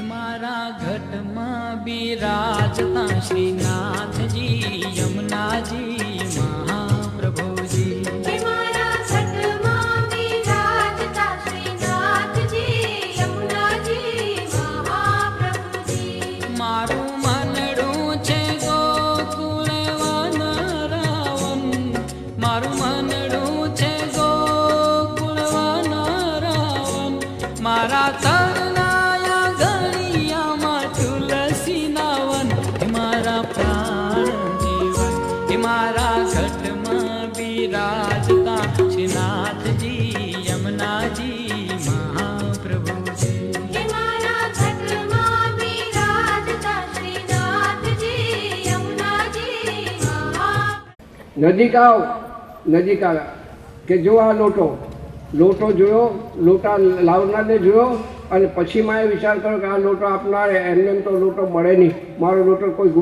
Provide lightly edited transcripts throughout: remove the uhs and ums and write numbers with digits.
मारा घट में बिराजता श्रीनाथजी यमुना जी महाप्रभु जी। मारा घट में बिराजता श्रीनाथजी यमुना जी महाप्रभु जी। मारू मनडू छे गोकुल वनरावन, मारू मनडू छे गोकुल वनरावन। मारा तरनाया गलिया में तुलसी नावन, मारा प्राण जीवन। मारा घट में बिराजता श्रीनाथ जी यमुना जी महाप्रभु जी। मारा घट में बिराजता श्रीनाथजी यमुना जी નજીક આવ નજીક આવ્યા કે જો આ લોટો જોયો, લોટા લાવનારને જોયો અને પછી માએ વિચાર કર્યો કે આ લોટો આપનાર એમને એમ તો લોટો મળે નહીં, મારો લોટો કોઈ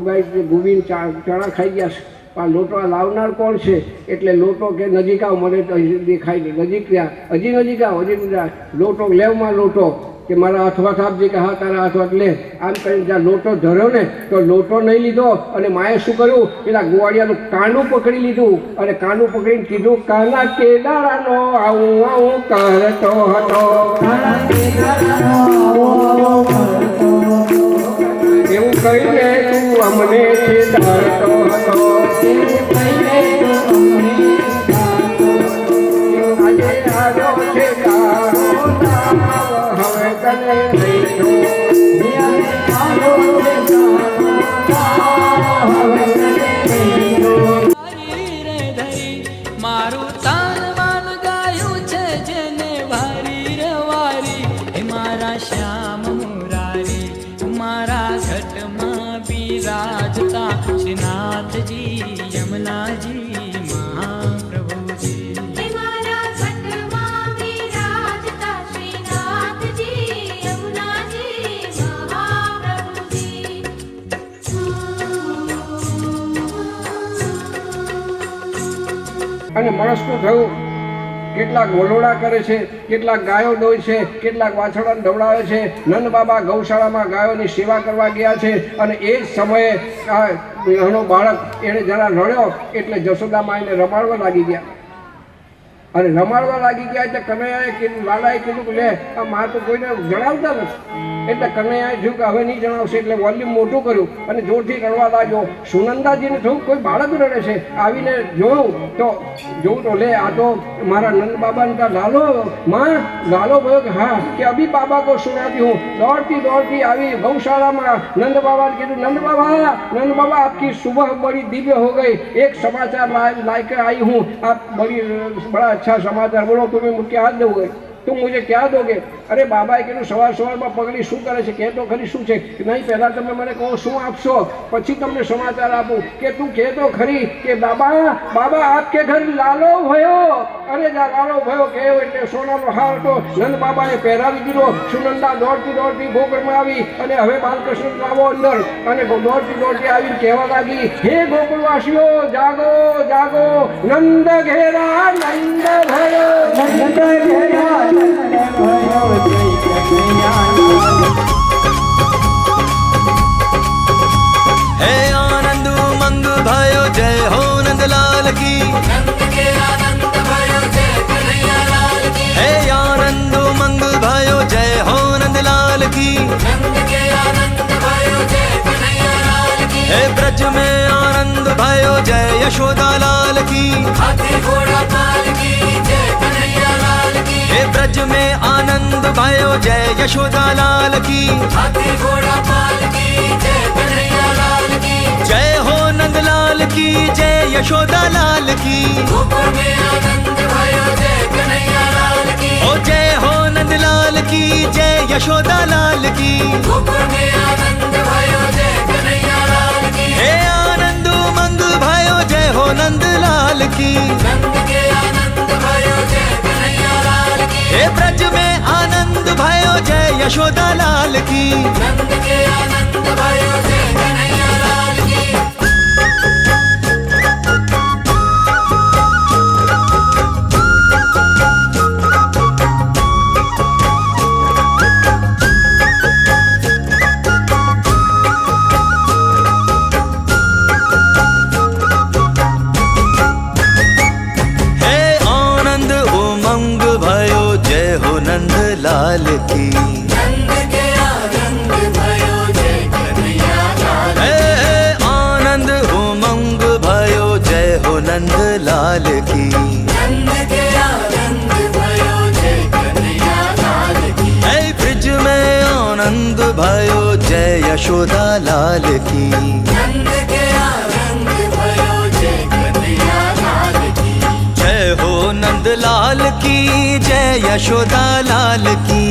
ગુબીને ચણા ખાઈ ગયા છે, પણ આ લોટો આ લાવનાર કોણ છે? એટલે લોટો કે નજીક આવ, મને તો દેખાય નહીં, નજીક રહ્યા, હજી નજીક આવ, લોટો લેવમાં લોટો કે મારા હાથમાં આપજે કે હા તારા હાથમાં લે, આમ કરીને જ્યાં લોટો ધર્યો ને તો લોટો નહીં લીધો અને માએ શું કર્યું, પેલા ગોવાળિયાનું કાનું પકડી લીધું અને કાનું પકડીને કીધું, કાના કેદારાનો આવું આવું કરતો હતો, એવું કહીને તું અમને છેદારતો હતો, આજે આવ્યો છે હવે તને મારું તાન માન ગાયું છે જેને વારી રે વારી, હે મારા શ્યામ મુરારી, મારા ઘટમાં બિરાજતા શ્રીનાથજી યમુનાજી મહાપ્રભુજી। मारा घट में बिराजता श्रीनाथजी यमुना जी महाप्रभु जी। અને માણસનું થયું કેટલાક વલોડા કરે છે, કેટલાક ગાયો દોય છે, કેટલાક વાછડાને દવડાવે છે। નંદ બાબા ગૌશાળામાં ગાયોની સેવા કરવા ગયા છે અને એ જ સમયે આ નાનો બાળક એણે જરા રડ્યો એટલે જશોદામાં એને રમાડવા લાગી ગયા અને રમાડવા લાગી ગયા એટલે કનૈયાએ કીધું, લાલાએ કીધું કે લે આ માં તો કોઈને જણાવતા નથી, એટલે કનૈયાએ થયું કે હવે નહીં જણાવશે એટલે વોલ્યુમ મોટું કર્યું અને જોરથી રડવા લાગ્યો। સુનંદાજીને થયું કોઈ બાળક રડે છે, આવીને જોયું તો લે આ તો મારા નંદ બાબાને કા લાલો માં, લાલો બોલ્યો કે હા, કે અભી બાબા को सुनाती हूँ। दौड़ती दौड़ती આવી गौशाला में नंद बाबा ने कीधु, नंद बाबा आपकी सुबह बड़ी दिव्य हो गई, एक समाचार लाकर आई हूँ, आप बड़ा अच्छा समाचार बोलो, तुम्हें क्या दोगे, तुम मुझे क्या दोगे? अरे बाबाએ કીધું સવારમાં પગલી શું કરે છે, કહેતો ખરી શું છે? નહીં પહેલાં તમે મને કહો શું આપશો, પછી તમને સમાચાર આપું। કે તું કહેતો ખરી કે બાબા આપકે ઘર લાલો ભયો, અરે લાલો ભયો કહેવો એટલે સોનાનો હાર તો નંદ બાબાએ પહેરાવી દીધો। સુનંદા દોડતી દોડતી ગોકુળમાં આવી અને હવે બાલકૃષ્ણ લાવો અંદર, અને દોડતી દોડતી આવીને કહેવા લાગી, હે ગોકુળવાસીઓ જાગો જાગો, નંદ ઘેરા નંદ ભયો, નંદ ઘેરા हे आनंद उमंग भयो जय हो नंदलाल की, नंद के आनंद भयो जय कन्हैया लाल की। हे आनंद उमंग भयो जय हो नंदलाल की, नंद के आनंद भयो जय कन्हैया लाल की। हे ब्रज में आनंद भयो जय यशोदा लाल की, हाथी घोड़ा पाल की जय कन्हैया लाल की। हे ब्रज में आनंद भयो जय यशोदा लाल की, हाथी घोड़ा पाल की जय कन्हैया लाल की। जय हो नंदलाल की जय यशोदा लाल की, गोकुल में आनंद भयो जय कन्हैया लाल की। ओ जय हो नंदलाल की जय यशोदा लाल की, गोकुल में आनंद भयो जय कन्हैया लाल की। हे आनंद उमंग भयो जय हो नंदलाल की, नंद के आनंद भयो जय कन्हैया लाल की। हे ब्रज में आनंद भयो जय यशोदा लाल की, नंद के आनंद भयो जय कन्हैया लाल की। की। नंद के आनंद भयो जय कन्हैया लाल हे आनंद उमंग भयो जय हो नंद लाल की। नंद के आनंद भयो जय कन्हैया लाल की। हे ब्रिज में आनंद भयो जय यशोदा लाल की। नंद के आनंद भयो जय कन्हैया लाल की। जय हो नंद लाल की जय यशोदा लाल की।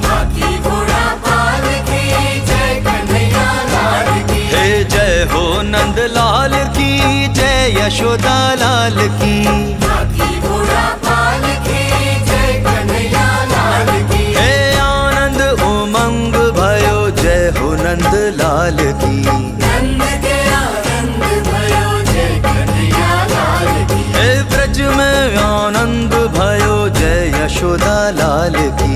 हाथी घोड़ा पाल की जय कन्हैया लाल की। हे जय हो नंद लाल की जय यशोदा लाल की। हाथी घोड़ा पाल की जय कन्हैया लाल की। हे आनंद उमंग भयो जय हो नंद लाल की। नंद के आनंद भयो जय कन्हैया लाल की। हे ब्रज में आनंद भयो जय यशोदा लाल की।